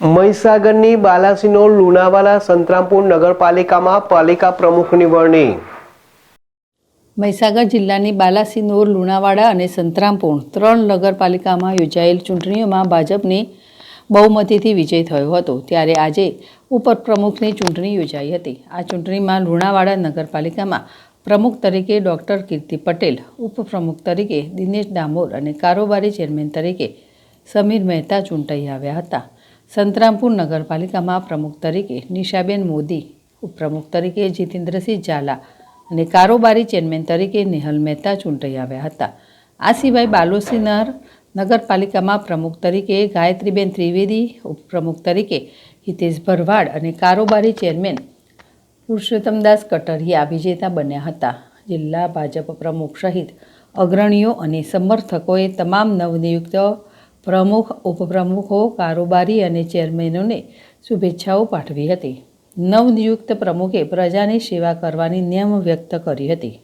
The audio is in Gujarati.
મહીસાગરની બાલાસિનોર લુણાવાડા સંતરામપુર નગરપાલિકામાં પાલિકા પ્રમુખની વરણી। મહીસાગર જિલ્લાની બાલાસિનોર, લુણાવાડા અને સંતરામપુર 3 નગરપાલિકામાં યોજાયેલ ચૂંટણીઓમાં ભાજપની બહુમતીથી વિજય થયો હતો, ત્યારે આજે ઉપપ્રમુખની ચૂંટણી યોજાઈ હતી। આ ચૂંટણીમાં લુણાવાડા નગરપાલિકામાં પ્રમુખ તરીકે ડોક્ટર કીર્તિ પટેલ, ઉપપ્રમુખ તરીકે દિનેશ ડામોર અને કારોબારી ચેરમેન તરીકે સમીર મહેતા ચૂંટાઈ આવ્યા હતા। સંતરામપુર નગરપાલિકામાં પ્રમુખ તરીકે નિશાબેન મોદી, ઉપપ્રમુખ તરીકે જીતેન્દ્રસિંહ ઝાલા અને કારોબારી ચેરમેન તરીકે નેહલ મહેતા ચૂંટાઈ આવ્યા હતા। આ સિવાય બાલાસિનોર નગરપાલિકામાં પ્રમુખ તરીકે ગાયત્રીબેન ત્રિવેદી, ઉપપ્રમુખ તરીકે હિતેશ ભરવાડ અને કારોબારી ચેરમેન પુરુષોત્તમદાસ કટરિયા વિજેતા બન્યા હતા। જિલ્લા ભાજપ પ્રમુખ સહિત અગ્રણીઓ અને સમર્થકોએ તમામ નવનિયુક્ત પ્રમુખ, ઉપપ્રમુખો, કારોબારી અને ચેરમેનોને શુભેચ્છાઓ પાઠવી હતી। નવનિયુક્ત પ્રમુખે પ્રજાની સેવા કરવાની નેમ વ્યક્ત કરી હતી।